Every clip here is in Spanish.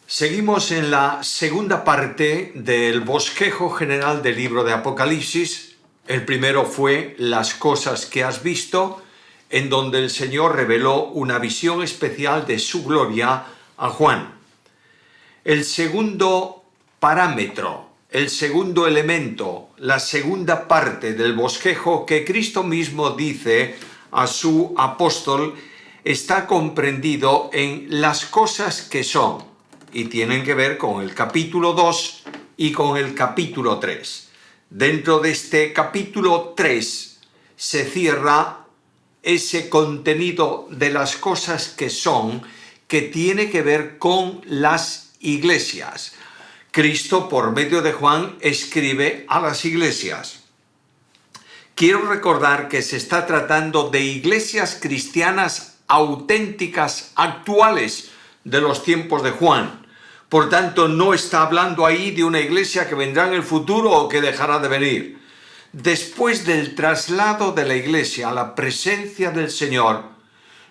Seguimos en la segunda parte del bosquejo general del libro de Apocalipsis. El primero fue las cosas que has visto, en donde el Señor reveló una visión especial de su gloria a Juan. El segundo parámetro, el segundo elemento, la segunda parte del bosquejo que Cristo mismo dice a su apóstol, está comprendido en las cosas que son, y tienen que ver con el capítulo 2 y con el capítulo 3. Dentro de este capítulo 3 se cierra ese contenido de las cosas que son, que tiene que ver con las iglesias. Cristo, por medio de Juan, escribe a las iglesias. Quiero recordar que se está tratando de iglesias cristianas auténticas, actuales, de los tiempos de Juan. Por tanto, no está hablando ahí de una iglesia que vendrá en el futuro o que dejará de venir. Después del traslado de la iglesia a la presencia del Señor,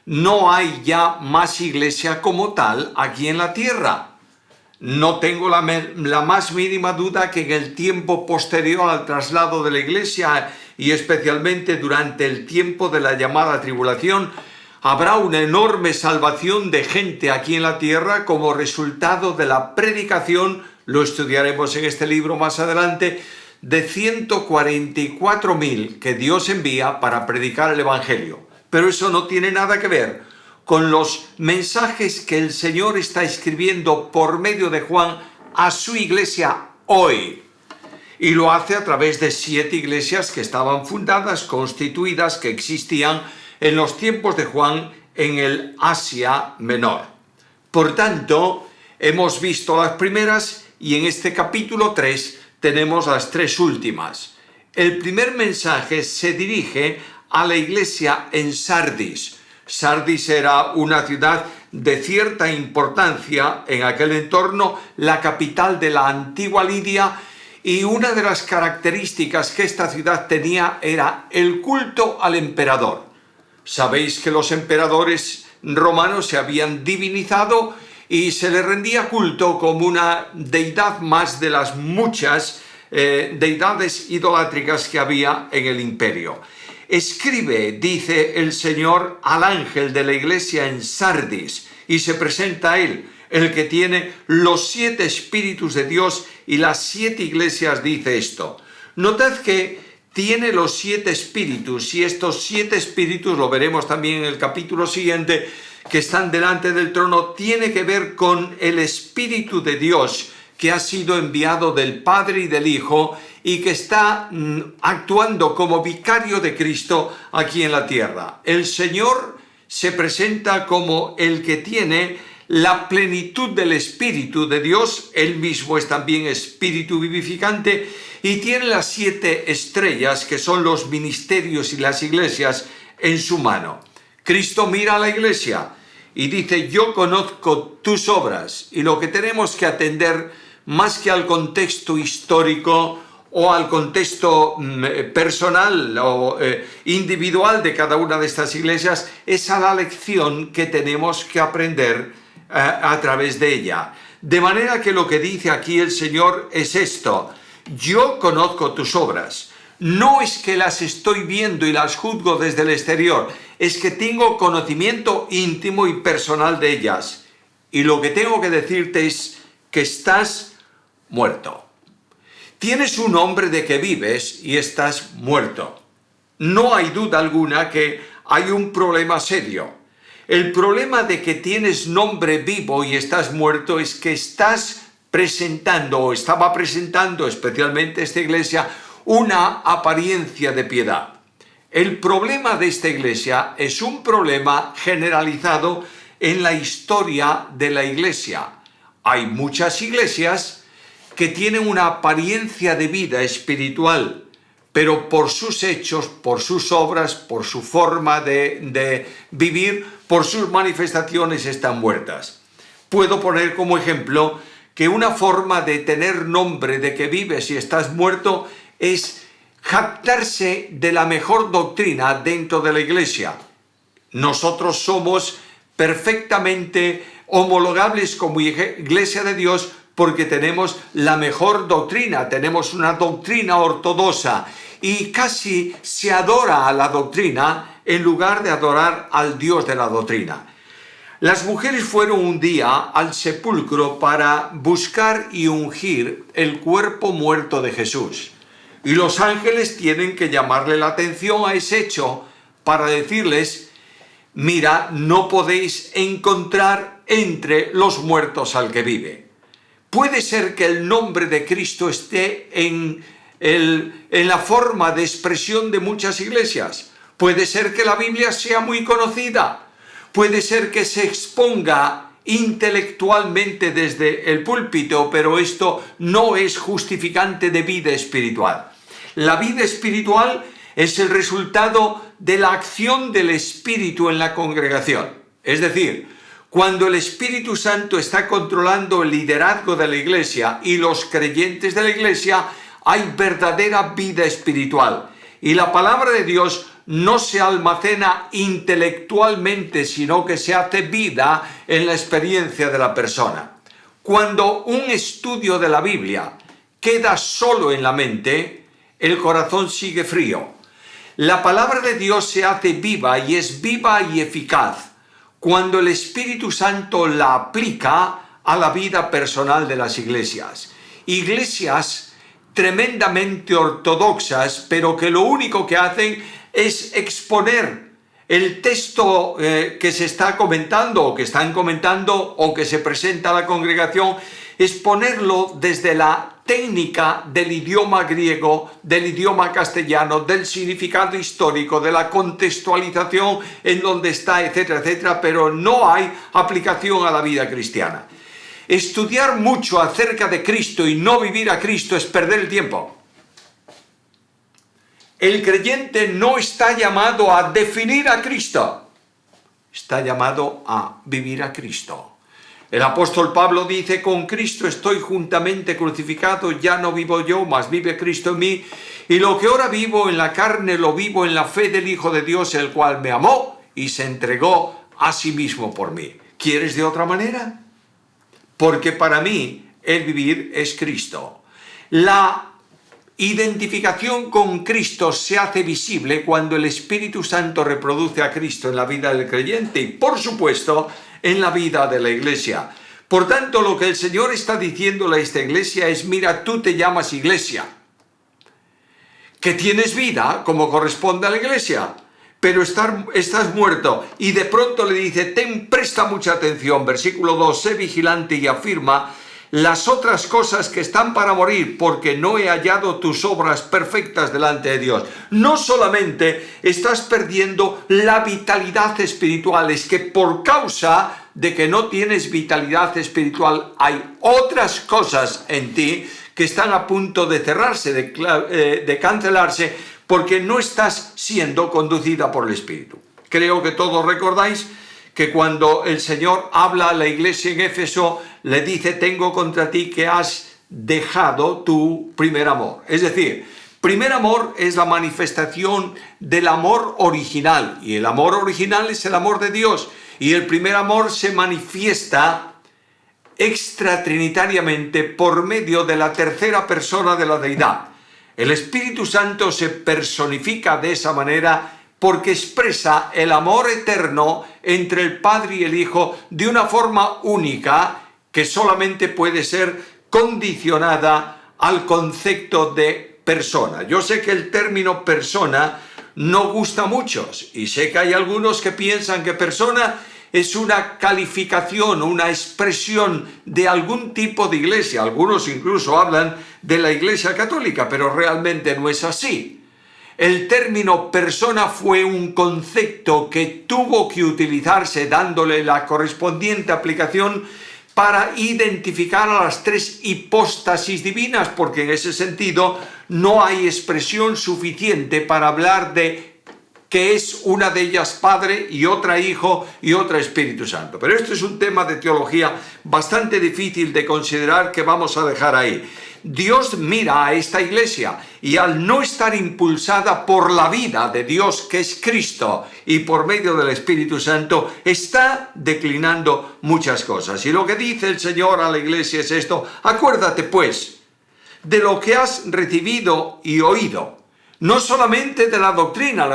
no hay ya más iglesia como tal aquí en la tierra. No tengo la más mínima duda que en el tiempo posterior al traslado de la iglesia y especialmente durante el tiempo de la llamada tribulación, habrá una enorme salvación de gente aquí en la tierra como resultado de la predicación, lo estudiaremos en este libro más adelante, de 144.000 que Dios envía para predicar el Evangelio. Pero eso no tiene nada que ver con los mensajes que el Señor está escribiendo por medio de Juan a su iglesia hoy. Y lo hace a través de 7 iglesias que estaban fundadas, constituidas, que existían en los tiempos de Juan en el Asia Menor. Por tanto, hemos visto las primeras y en este capítulo 3 tenemos las 3 últimas. El primer mensaje se dirige a la iglesia en Sardis. Sardis era una ciudad de cierta importancia en aquel entorno, la capital de la antigua Lidia, y una de las características que esta ciudad tenía era el culto al emperador. Sabéis que los emperadores romanos se habían divinizado y se les rendía culto como una deidad más de las muchas deidades idolátricas que había en el imperio. Escribe, dice el Señor, al ángel de la iglesia en Sardis, y se presenta a él, el que tiene los 7 espíritus de Dios, y las 7 iglesias dice esto. Notad que tiene los 7 espíritus, y estos 7 espíritus, lo veremos también en el capítulo siguiente, que están delante del trono, tiene que ver con el Espíritu de Dios, que ha sido enviado del Padre y del Hijo, y que está actuando como vicario de Cristo aquí en la tierra. El Señor se presenta como el que tiene la plenitud del Espíritu de Dios. Él mismo es también Espíritu vivificante y tiene las 7 estrellas, que son los ministerios y las iglesias, en su mano. Cristo mira a la iglesia y dice: yo conozco tus obras. Y lo que tenemos que atender, más que al contexto histórico o al contexto personal o individual de cada una de estas iglesias, es a la lección que tenemos que aprender a través de ella. De manera que lo que dice aquí el Señor es esto: yo conozco tus obras. No es que las estoy viendo y las juzgo desde el exterior, es que tengo conocimiento íntimo y personal de ellas. Y lo que tengo que decirte es que estás muerto. Tienes un nombre de que vives y estás muerto. No hay duda alguna que hay un problema serio. El problema de que tienes nombre vivo y estás muerto es que estás presentando, o estaba presentando, especialmente esta iglesia, una apariencia de piedad. El problema de esta iglesia es un problema generalizado en la historia de la iglesia. Hay muchas iglesias que tienen una apariencia de vida espiritual, pero por sus hechos, por sus obras, por su forma de vivir, por sus manifestaciones están muertas. Puedo poner como ejemplo que una forma de tener nombre de que vives y estás muerto es jactarse de la mejor doctrina dentro de la iglesia. Nosotros somos perfectamente homologables como Iglesia de Dios porque tenemos la mejor doctrina, tenemos una doctrina ortodoxa y casi se adora a la doctrina en lugar de adorar al Dios de la doctrina. Las mujeres fueron un día al sepulcro para buscar y ungir el cuerpo muerto de Jesús. Y los ángeles tienen que llamarle la atención a ese hecho para decirles: mira, no podéis encontrar entre los muertos al que vive. Puede ser que el nombre de Cristo esté en la forma de expresión de muchas iglesias. Puede ser que la Biblia sea muy conocida. Puede ser que se exponga intelectualmente desde el púlpito, pero esto no es justificante de vida espiritual. La vida espiritual es el resultado de la acción del Espíritu en la congregación. Es decir, cuando el Espíritu Santo está controlando el liderazgo de la iglesia y los creyentes de la iglesia, hay verdadera vida espiritual. Y la palabra de Dios no se almacena intelectualmente, sino que se hace vida en la experiencia de la persona. Cuando un estudio de la Biblia queda solo en la mente, el corazón sigue frío. La palabra de Dios se hace viva y es viva y eficaz cuando el Espíritu Santo la aplica a la vida personal de las iglesias. Iglesias tremendamente ortodoxas, pero que lo único que hacen es exponer el texto que se está comentando o que están comentando o que se presenta a la congregación, exponerlo desde la técnica del idioma griego, del idioma castellano, del significado histórico, de la contextualización en donde está, etcétera, etcétera, pero no hay aplicación a la vida cristiana. Estudiar mucho acerca de Cristo y no vivir a Cristo es perder el tiempo. El creyente no está llamado a definir a Cristo, está llamado a vivir a Cristo. El apóstol Pablo dice: con Cristo estoy juntamente crucificado, ya no vivo yo, mas vive Cristo en mí, y lo que ahora vivo en la carne lo vivo en la fe del Hijo de Dios, el cual me amó y se entregó a sí mismo por mí. ¿Quieres de otra manera? Porque para mí el vivir es Cristo. La identificación con Cristo se hace visible cuando el Espíritu Santo reproduce a Cristo en la vida del creyente y, por supuesto, en la vida de la iglesia. Por tanto, lo que el Señor está diciéndole a esta iglesia es: mira, tú te llamas iglesia, que tienes vida como corresponde a la iglesia, pero estás muerto. Y de pronto le dice: presta mucha atención, versículo 2, sé vigilante y afirma las otras cosas que están para morir, porque no he hallado tus obras perfectas delante de Dios. No solamente estás perdiendo la vitalidad espiritual, es que por causa de que no tienes vitalidad espiritual, hay otras cosas en ti que están a punto de cerrarse, de cancelarse, porque no estás siendo conducida por el Espíritu. Creo que todos recordáis que cuando el Señor habla a la iglesia en Éfeso, le dice: tengo contra ti que has dejado tu primer amor. Es decir, primer amor es la manifestación del amor original, y el amor original es el amor de Dios, y el primer amor se manifiesta extratrinitariamente por medio de la tercera persona de la deidad. El Espíritu Santo se personifica de esa manera porque expresa el amor eterno entre el Padre y el Hijo de una forma única que solamente puede ser condicionada al concepto de persona. Yo sé que el término persona no gusta a muchos y sé que hay algunos que piensan que persona es una calificación, una expresión de algún tipo de iglesia. Algunos incluso hablan de la Iglesia Católica, pero realmente no es así. El término persona fue un concepto que tuvo que utilizarse dándole la correspondiente aplicación para identificar a las tres hipóstasis divinas, porque en ese sentido no hay expresión suficiente para hablar de que es una de ellas Padre y otra Hijo y otra Espíritu Santo. Pero esto es un tema de teología bastante difícil de considerar que vamos a dejar ahí. Dios mira a esta iglesia y al no estar impulsada por la vida de Dios, que es Cristo, y por medio del Espíritu Santo, está declinando muchas cosas. Y lo que dice el Señor a la iglesia es esto: acuérdate pues de lo que has recibido y oído, no solamente de la doctrina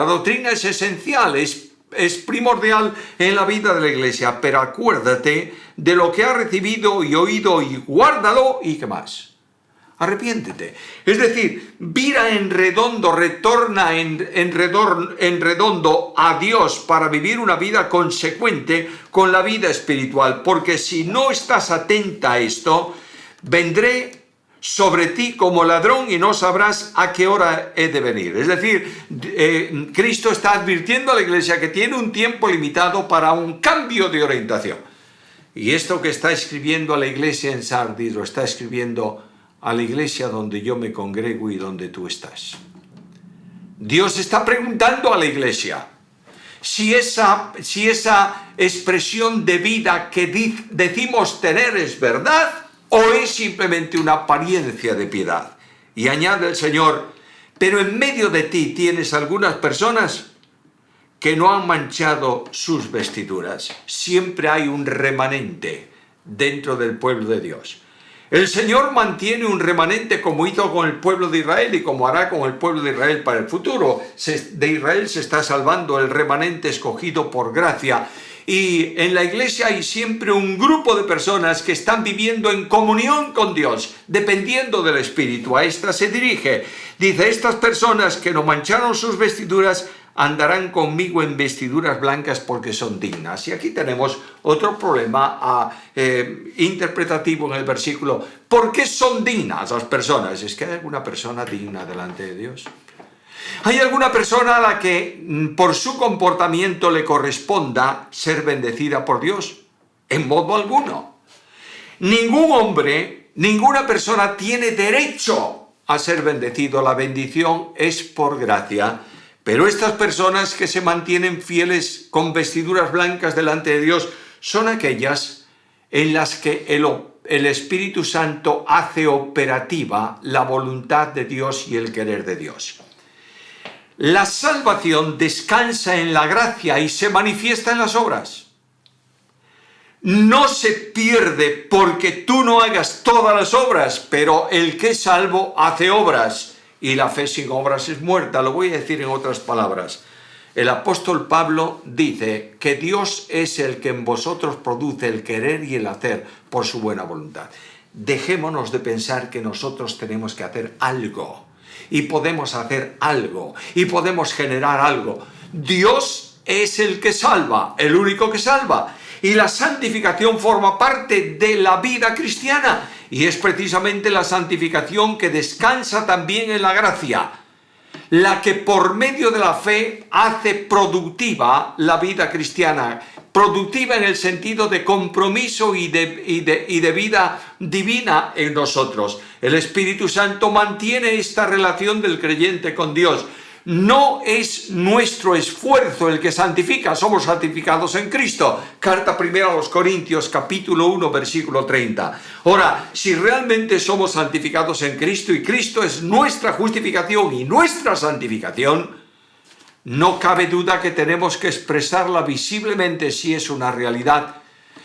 es esencial, es primordial en la vida de la iglesia, pero acuérdate de lo que has recibido y oído y guárdalo. ¿Y qué más? Arrepiéntete. Es decir, vira en redondo, retorna en redondo a Dios para vivir una vida consecuente con la vida espiritual. Porque si no estás atenta a esto, vendré sobre ti como ladrón y no sabrás a qué hora he de venir. Es decir, Cristo está advirtiendo a la iglesia que tiene un tiempo limitado para un cambio de orientación. Y esto que está escribiendo a la iglesia en Sardis lo está escribiendo a la iglesia donde yo me congrego y donde tú estás. Dios está preguntando a la iglesia si esa expresión de vida que decimos tener es verdad o es simplemente una apariencia de piedad. Y añade el Señor: pero en medio de ti tienes algunas personas que no han manchado sus vestiduras. Siempre hay un remanente dentro del pueblo de Dios. El Señor mantiene un remanente como hizo con el pueblo de Israel y como hará con el pueblo de Israel para el futuro. De Israel se está salvando el remanente escogido por gracia. Y en la iglesia hay siempre un grupo de personas que están viviendo en comunión con Dios, dependiendo del Espíritu. A esta se dirige. Dice: estas personas que no mancharon sus vestiduras andarán conmigo en vestiduras blancas porque son dignas. Y aquí tenemos otro problema interpretativo en el versículo. ¿Por qué son dignas las personas? ¿Es que hay alguna persona digna delante de Dios? ¿Hay alguna persona a la que por su comportamiento le corresponda ser bendecida por Dios? En modo alguno. Ningún hombre, ninguna persona tiene derecho a ser bendecido. La bendición es por gracia. Pero estas personas que se mantienen fieles con vestiduras blancas delante de Dios son aquellas en las que el Espíritu Santo hace operativa la voluntad de Dios y el querer de Dios. La salvación descansa en la gracia y se manifiesta en las obras. No se pierde porque tú no hagas todas las obras, pero el que es salvo hace obras. Y la fe sin obras es muerta. Lo voy a decir en otras palabras. El apóstol Pablo dice que Dios es el que en vosotros produce el querer y el hacer por su buena voluntad. Dejémonos de pensar que nosotros tenemos que hacer algo. Y podemos hacer algo. Y podemos generar algo. Dios es el que salva, el único que salva. Y la santificación forma parte de la vida cristiana. Y es precisamente la santificación que descansa también en la gracia, la que por medio de la fe hace productiva la vida cristiana. Productiva en el sentido de compromiso y de vida divina en nosotros. El Espíritu Santo mantiene esta relación del creyente con Dios. No es nuestro esfuerzo el que santifica, somos santificados en Cristo. Carta primera a los Corintios, capítulo 1, versículo 30. Ahora, si realmente somos santificados en Cristo y Cristo es nuestra justificación y nuestra santificación, no cabe duda que tenemos que expresarla visiblemente si es una realidad.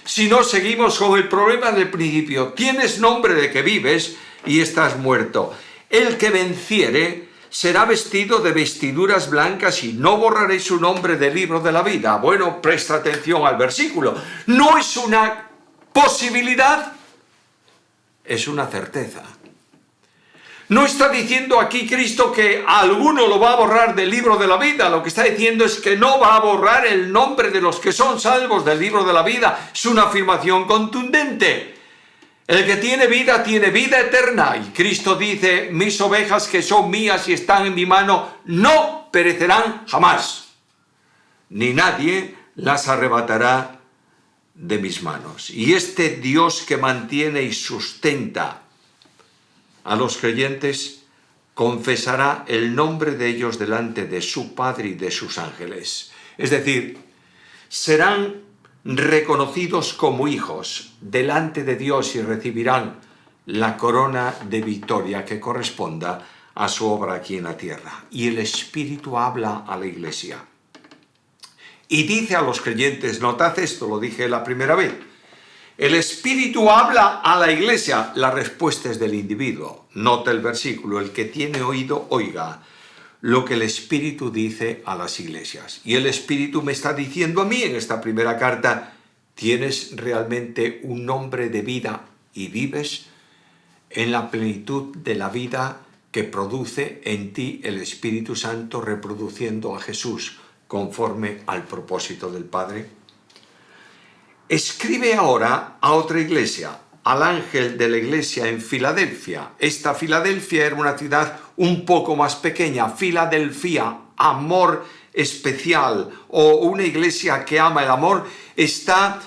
Si no, seguimos con el problema del principio. Tienes nombre de que vives y estás muerto. El que venciere será vestido de vestiduras blancas y no borraré su nombre del libro de la vida. Bueno, presta atención al versículo. No es una posibilidad, es una certeza. No está diciendo aquí Cristo que alguno lo va a borrar del libro de la vida. Lo que está diciendo es que no va a borrar el nombre de los que son salvos del libro de la vida. Es una afirmación contundente. El que tiene vida eterna. Y Cristo dice: mis ovejas que son mías y están en mi mano no perecerán jamás, ni nadie las arrebatará de mis manos. Y este Dios que mantiene y sustenta a los creyentes confesará el nombre de ellos delante de su Padre y de sus ángeles. Es decir, serán reconocidos como hijos delante de Dios y recibirán la corona de victoria que corresponda a su obra aquí en la tierra. Y el Espíritu habla a la iglesia. Y dice a los creyentes, notad esto, lo dije la primera vez, el Espíritu habla a la iglesia, la respuesta es del individuo. Nota el versículo, el que tiene oído, oiga lo que el Espíritu dice a las iglesias. Y el Espíritu me está diciendo a mí en esta primera carta, ¿tienes realmente un nombre de vida y vives en la plenitud de la vida que produce en ti el Espíritu Santo reproduciendo a Jesús conforme al propósito del Padre? Escribe ahora a otra iglesia, al ángel de la iglesia en Filadelfia. Esta Filadelfia era una ciudad un poco más pequeña, Filadelfia, amor especial, o una iglesia que ama el amor, está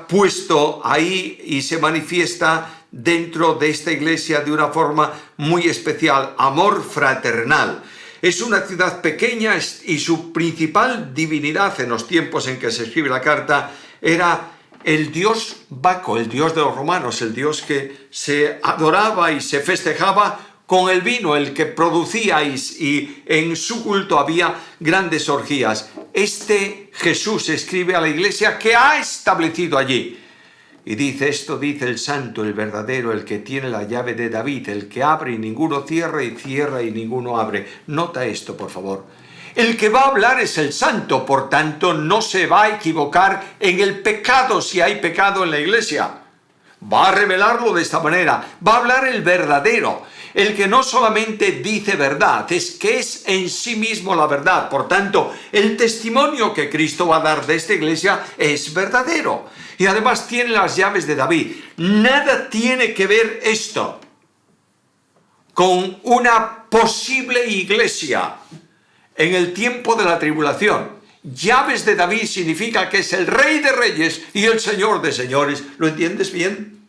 puesto ahí y se manifiesta dentro de esta iglesia de una forma muy especial, amor fraternal. Es una ciudad pequeña y su principal divinidad en los tiempos en que se escribe la carta era el dios Baco, el dios de los romanos, el dios que se adoraba y se festejaba con el vino, el que producía y en su culto había grandes orgías. Este Jesús escribe a la iglesia que ha establecido allí. Y dice, esto dice el santo, el verdadero, el que tiene la llave de David, el que abre y ninguno cierra y cierra y ninguno abre. Nota esto, por favor. El que va a hablar es el santo, por tanto no se va a equivocar en el pecado si hay pecado en la iglesia. Va a revelarlo de esta manera, va a hablar el verdadero, el que no solamente dice verdad, es que es en sí mismo la verdad. Por tanto, el testimonio que Cristo va a dar de esta iglesia es verdadero. Y además tiene las llaves de David. Nada tiene que ver esto con una posible iglesia en el tiempo de la tribulación. Llaves de David significa que es el Rey de Reyes y el Señor de Señores. ¿Lo entiendes bien?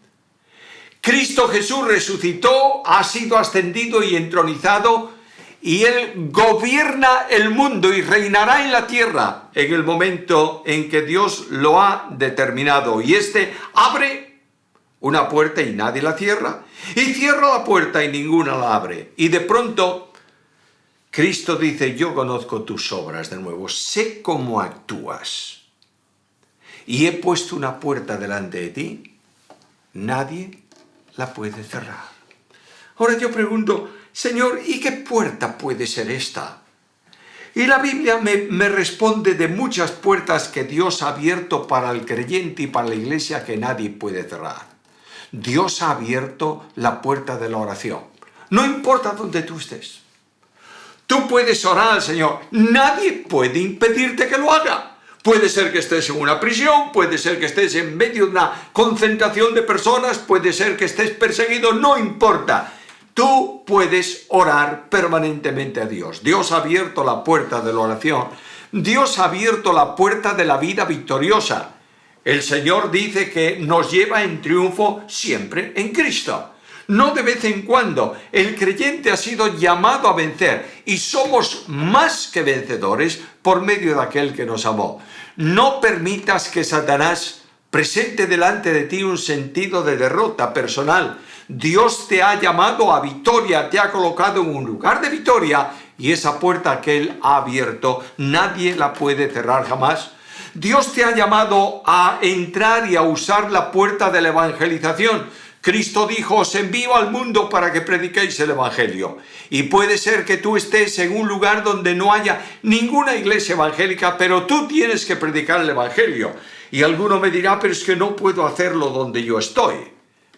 Cristo Jesús resucitó, ha sido ascendido y entronizado, y Él gobierna el mundo y reinará en la tierra en el momento en que Dios lo ha determinado. Y este abre una puerta y nadie la cierra, y cierra la puerta y ninguna la abre. Y de pronto Cristo dice, yo conozco tus obras de nuevo, sé cómo actúas, y he puesto una puerta delante de ti, nadie la puede cerrar. Ahora yo pregunto, Señor, ¿y qué puerta puede ser esta? Y la Biblia me responde de muchas puertas que Dios ha abierto para el creyente y para la iglesia que nadie puede cerrar. Dios ha abierto la puerta de la oración. No importa dónde tú estés. Tú puedes orar al Señor. Nadie puede impedirte que lo haga. Puede ser que estés en una prisión, puede ser que estés en medio de una concentración de personas, puede ser que estés perseguido, no importa. Tú puedes orar permanentemente a Dios. Dios ha abierto la puerta de la oración. Dios ha abierto la puerta de la vida victoriosa. El Señor dice que nos lleva en triunfo siempre en Cristo. No de vez en cuando. El creyente ha sido llamado a vencer y somos más que vencedores por medio de aquel que nos amó. No permitas que Satanás presente delante de ti un sentido de derrota personal. Dios te ha llamado a victoria, te ha colocado en un lugar de victoria y esa puerta que Él ha abierto, nadie la puede cerrar jamás. Dios te ha llamado a entrar y a usar la puerta de la evangelización. Cristo dijo, os envío al mundo para que prediquéis el Evangelio. Y puede ser que tú estés en un lugar donde no haya ninguna iglesia evangélica, pero tú tienes que predicar el Evangelio. Y alguno me dirá, pero es que no puedo hacerlo donde yo estoy.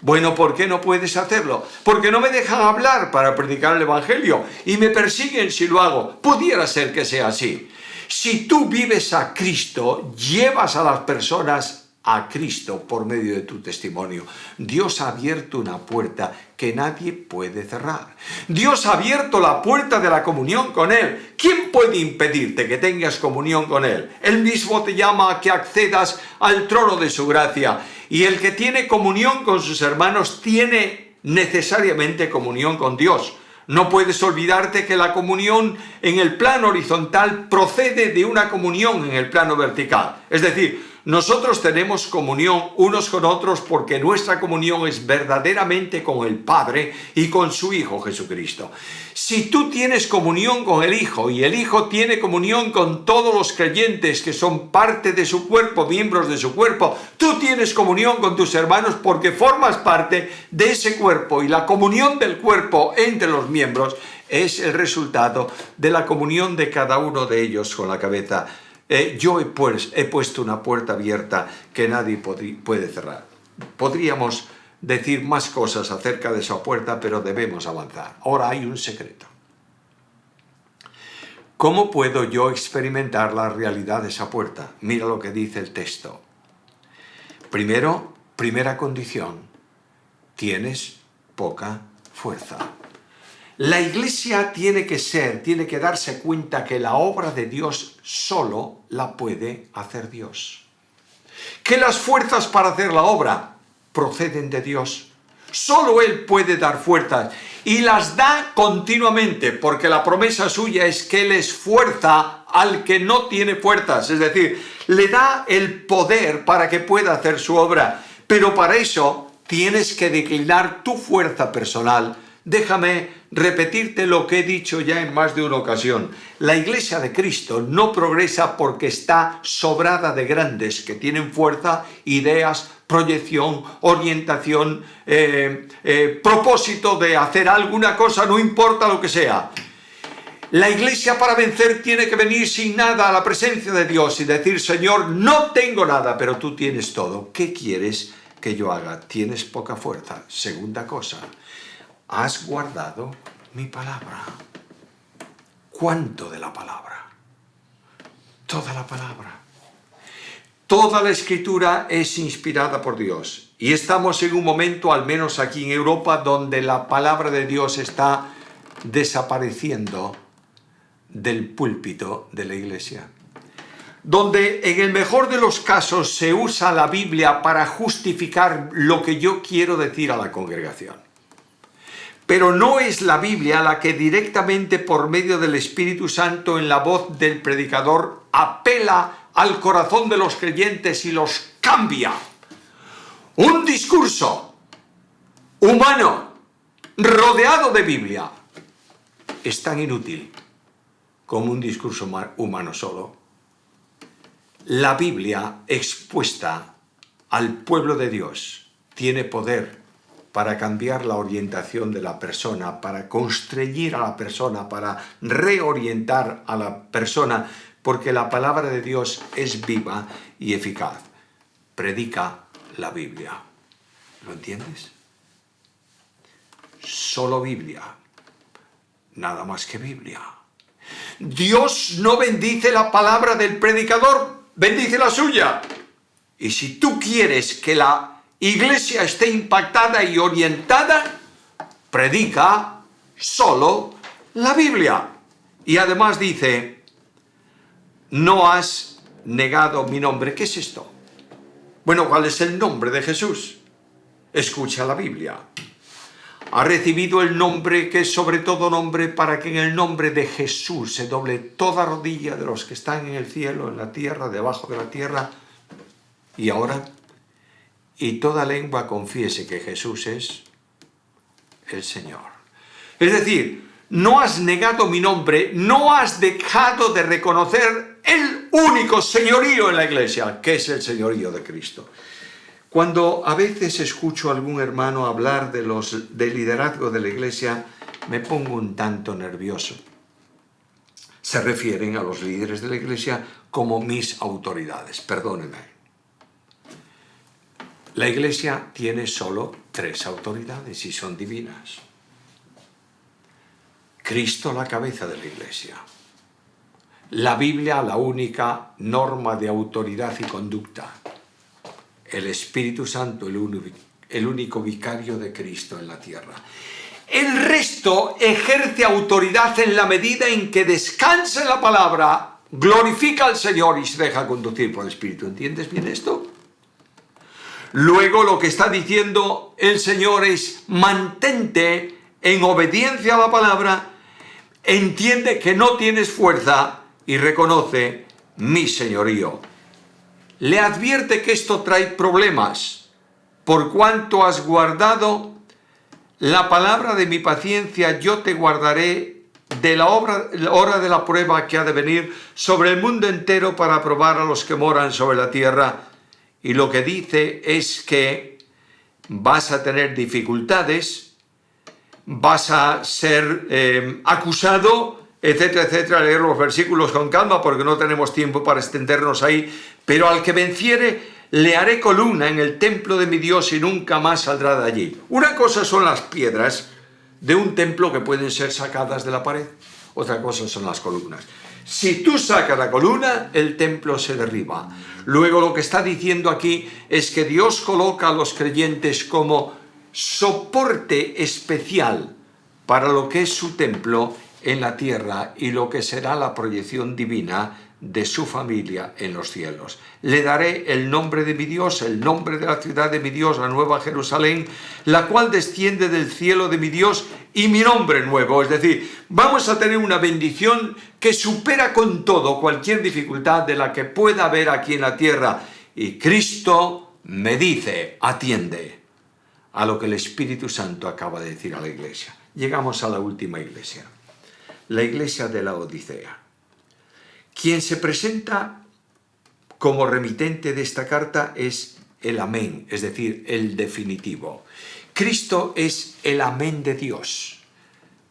Bueno, ¿por qué no puedes hacerlo? Porque no me dejan hablar para predicar el Evangelio y me persiguen si lo hago. Pudiera ser que sea así. Si tú vives a Cristo, llevas a las personas a Cristo por medio de tu testimonio. Dios ha abierto una puerta que nadie puede cerrar. Dios ha abierto la puerta de la comunión con Él. ¿Quién puede impedirte que tengas comunión con Él? Él mismo te llama a que accedas al trono de su gracia. Y el que tiene comunión con sus hermanos tiene necesariamente comunión con Dios. No puedes olvidarte que la comunión en el plano horizontal procede de una comunión en el plano vertical. Es decir, Nosotros tenemos comunión unos con otros porque nuestra comunión es verdaderamente con el Padre y con su Hijo Jesucristo. Si tú tienes comunión con el Hijo y el Hijo tiene comunión con todos los creyentes que son parte de su cuerpo, miembros de su cuerpo, tú tienes comunión con tus hermanos porque formas parte de ese cuerpo, y la comunión del cuerpo entre los miembros es el resultado de la comunión de cada uno de ellos con la cabeza. Yo he puesto una puerta abierta que nadie puede cerrar. Podríamos decir más cosas acerca de esa puerta, pero debemos avanzar. Ahora hay un secreto. ¿Cómo puedo yo experimentar la realidad de esa puerta? Mira lo que dice el texto. Primera condición, tienes poca fuerza. La iglesia tiene que darse cuenta que la obra de Dios solo la puede hacer Dios. Que las fuerzas para hacer la obra proceden de Dios. Solo Él puede dar fuerzas y las da continuamente, porque la promesa suya es que Él esfuerza al que no tiene fuerzas, es decir, le da el poder para que pueda hacer su obra. Pero para eso tienes que declinar tu fuerza personal. Déjame repetirte lo que he dicho ya en más de una ocasión. La Iglesia de Cristo no progresa porque está sobrada de grandes que tienen fuerza, ideas, proyección, orientación, propósito de hacer alguna cosa, no importa lo que sea. La iglesia para vencer tiene que venir sin nada a la presencia de Dios y decir: Señor, no tengo nada, pero tú tienes todo. ¿Qué quieres que yo haga? Tienes poca fuerza. Segunda cosa, has guardado mi palabra. ¿Cuánto de la palabra? Toda la palabra. Toda la Escritura es inspirada por Dios. Y estamos en un momento, al menos aquí en Europa, donde la palabra de Dios está desapareciendo del púlpito de la iglesia. Donde en el mejor de los casos se usa la Biblia para justificar lo que yo quiero decir a la congregación. Pero no es la Biblia la que directamente por medio del Espíritu Santo en la voz del predicador apela al corazón de los creyentes y los cambia. Un discurso humano rodeado de Biblia es tan inútil como un discurso humano solo. La Biblia expuesta al pueblo de Dios tiene poder para cambiar la orientación de la persona, para constreñir a la persona, para reorientar a la persona, porque la palabra de Dios es viva y eficaz. Predica la Biblia. ¿Lo entiendes? Solo Biblia. Nada más que Biblia. Dios no bendice la palabra del predicador, bendice la suya. Y si tú quieres que la iglesia esté impactada y orientada, predica solo la Biblia. Y además dice: no has negado mi nombre. ¿Qué es esto? Bueno, ¿cuál es el nombre de Jesús? Escucha la Biblia. Ha recibido el nombre que es sobre todo nombre, para que en el nombre de Jesús se doble toda rodilla de los que están en el cielo, en la tierra, debajo de la tierra. Y ahora, y toda lengua confiese que Jesús es el Señor. Es decir, no has negado mi nombre, no has dejado de reconocer el único señorío en la iglesia, que es el señorío de Cristo. Cuando a veces escucho a algún hermano hablar del liderazgo de la iglesia, me pongo un tanto nervioso. Se refieren a los líderes de la iglesia como mis autoridades, perdónenme. La iglesia tiene solo 3 autoridades y son divinas. Cristo, la cabeza de la iglesia. La Biblia, la única norma de autoridad y conducta. El Espíritu Santo, el único vicario de Cristo en la tierra. El resto ejerce autoridad en la medida en que descansa en la palabra, glorifica al Señor y se deja conducir por el Espíritu. ¿Entiendes bien esto? Luego lo que está diciendo el Señor es: mantente en obediencia a la palabra, entiende que no tienes fuerza y reconoce mi señorío. le advierte que esto trae problemas. Por cuanto has guardado la palabra de mi paciencia, yo te guardaré de la hora de la prueba que ha de venir sobre el mundo entero para probar a los que moran sobre la tierra. Y lo que dice es que vas a tener dificultades, vas a ser acusado, etcétera, etcétera. Leer los versículos con calma porque no tenemos tiempo para extendernos ahí. Pero al que venciere, le haré columna en el templo de mi Dios y nunca más saldrá de allí. Una cosa son las piedras de un templo que pueden ser sacadas de la pared. Otra cosa son las columnas. Si tú sacas la columna, el templo se derriba. Luego lo que está diciendo aquí es que Dios coloca a los creyentes como soporte especial para lo que es su templo en la tierra y lo que será la proyección divina de su familia en los cielos. Le daré el nombre de mi Dios, el nombre de la ciudad de mi Dios, la nueva Jerusalén, la cual desciende del cielo de mi Dios, y mi nombre nuevo. Es decir, vamos a tener una bendición que supera con todo cualquier dificultad de la que pueda haber aquí en la tierra. Y Cristo me dice, atiende a lo que el Espíritu Santo acaba de decir a la iglesia. Llegamos a la última iglesia, la iglesia de la Odisea. Quien se presenta como remitente de esta carta es el amén, es decir, el definitivo. Cristo es el amén de Dios.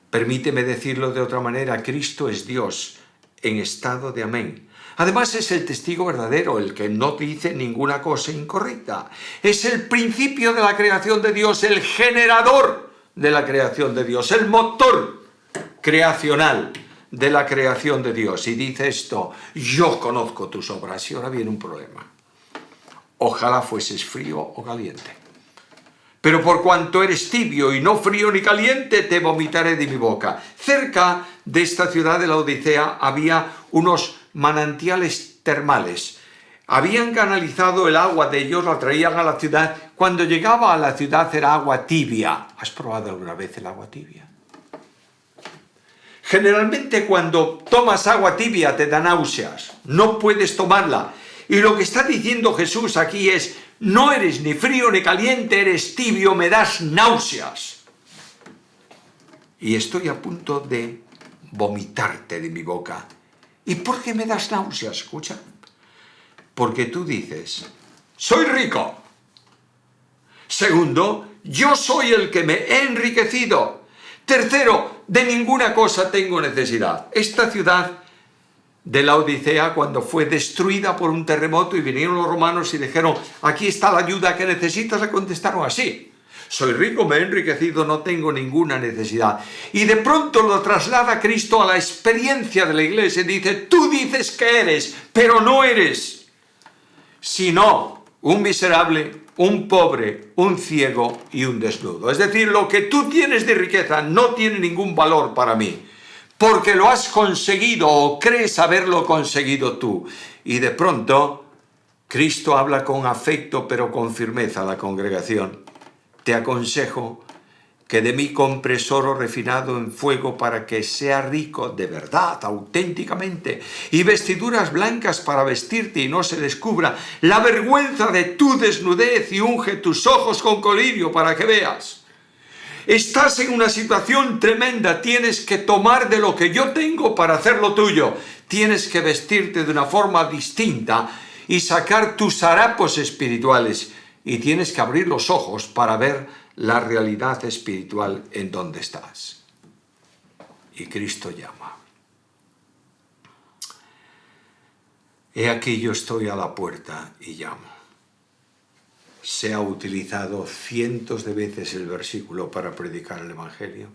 Permíteme decirlo de otra manera, Cristo es Dios en estado de amén. Además es el testigo verdadero, el que no dice ninguna cosa incorrecta. Es el principio de la creación de Dios, el generador de la creación de Dios, el motor creacional de la creación de Dios. Y dice esto, yo conozco tus obras. Y ahora viene un problema. Ojalá fueses frío o caliente. Pero por cuanto eres tibio y no frío ni caliente, te vomitaré de mi boca. Cerca de esta ciudad de la Odisea había unos manantiales termales. Habían canalizado el agua de ellos, la traían a la ciudad. Cuando llegaba a la ciudad era agua tibia. ¿Has probado alguna vez el agua tibia? Generalmente cuando tomas agua tibia te da náuseas, no puedes tomarla. Y lo que está diciendo Jesús aquí es, no eres ni frío ni caliente, eres tibio, me das náuseas. Y estoy a punto de vomitarte de mi boca. ¿Y por qué me das náuseas? Escucha. Porque tú dices, soy rico. Segundo, yo soy el que me he enriquecido. Tercero, de ninguna cosa tengo necesidad. Esta ciudad de la Odisea, cuando fue destruida por un terremoto y vinieron los romanos y dijeron, aquí está la ayuda que necesitas, le contestaron así. Soy rico, me he enriquecido, no tengo ninguna necesidad. Y de pronto lo traslada Cristo a la experiencia de la iglesia y dice, tú dices que eres, pero no eres, sino un miserable, un pobre, un ciego y un desnudo. Es decir, lo que tú tienes de riqueza no tiene ningún valor para mí, porque lo has conseguido o crees haberlo conseguido tú. Y de pronto, Cristo habla con afecto pero con firmeza a la congregación. Te aconsejo que de mí compres oro refinado en fuego para que sea rico de verdad, auténticamente, y vestiduras blancas para vestirte y no se descubra la vergüenza de tu desnudez, y unge tus ojos con colirio para que veas. Estás en una situación tremenda, tienes que tomar de lo que yo tengo para hacerlo tuyo. Tienes que vestirte de una forma distinta y sacar tus harapos espirituales, y tienes que abrir los ojos para ver la realidad espiritual en donde estás. Y Cristo llama. He aquí yo estoy a la puerta y llamo. Se ha utilizado cientos de veces el versículo para predicar el Evangelio.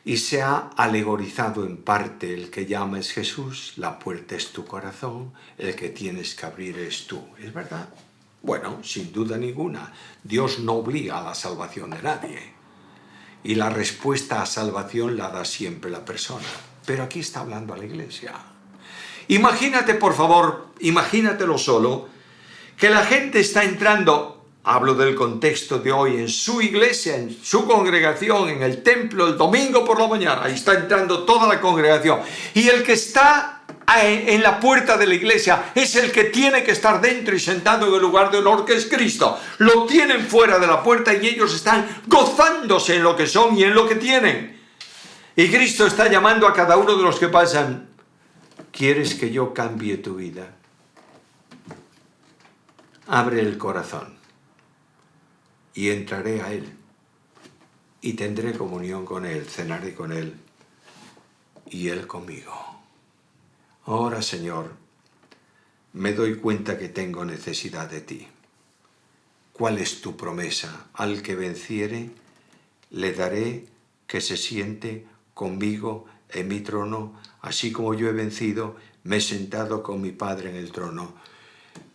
Y se ha alegorizado en parte, el que llama es Jesús, la puerta es tu corazón, el que tienes que abrir es tú. ¿Es verdad? Bueno, sin duda ninguna, Dios no obliga a la salvación de nadie. Y la respuesta a salvación la da siempre la persona. Pero aquí está hablando a la iglesia. Imagínate, por favor, imagínatelo solo, que la gente está entrando, hablo del contexto de hoy, en su iglesia, en su congregación, en el templo, el domingo por la mañana. Ahí está entrando toda la congregación. Y el que está en la puerta de la iglesia es el que tiene que estar dentro y sentado en el lugar de honor que es Cristo. Lo tienen fuera de la puerta y ellos están gozándose en lo que son y en lo que tienen. Y Cristo está llamando a cada uno de los que pasan. ¿Quieres que yo cambie tu vida? Abre el corazón y entraré a Él y tendré comunión con Él, cenaré con Él y Él conmigo. Ahora, Señor, me doy cuenta que tengo necesidad de ti. ¿Cuál es tu promesa? Al que venciere, le daré que se siente conmigo en mi trono, así como yo he vencido, me he sentado con mi Padre en el trono.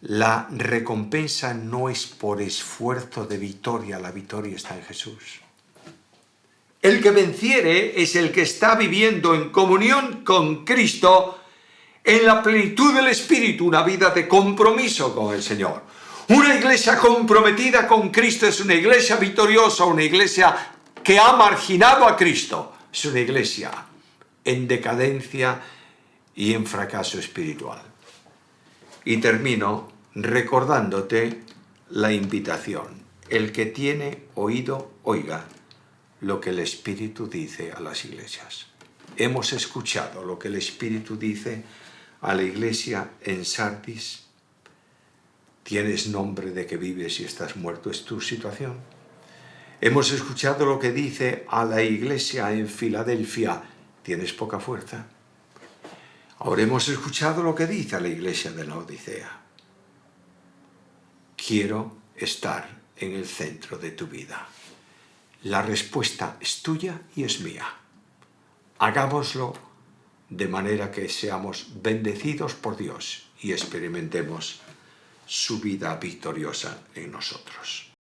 La recompensa no es por esfuerzo de victoria, la victoria está en Jesús. El que venciere es el que está viviendo en comunión con Cristo, en la plenitud del Espíritu, una vida de compromiso con el Señor. Una iglesia comprometida con Cristo es una iglesia victoriosa, una iglesia que ha marginado a Cristo. Es una iglesia en decadencia y en fracaso espiritual. Y termino recordándote la invitación. El que tiene oído, oiga lo que el Espíritu dice a las iglesias. Hemos escuchado lo que el Espíritu dice a la iglesia en Sardis. Tienes nombre de que vives y estás muerto, es tu situación. Hemos escuchado lo que dice a la iglesia en Filadelfia. Tienes poca fuerza. Ahora hemos escuchado lo que dice a la iglesia de la Odisea. Quiero estar en el centro de tu vida. La respuesta es tuya y es mía. Hagámoslo de manera que seamos bendecidos por Dios y experimentemos su vida victoriosa en nosotros.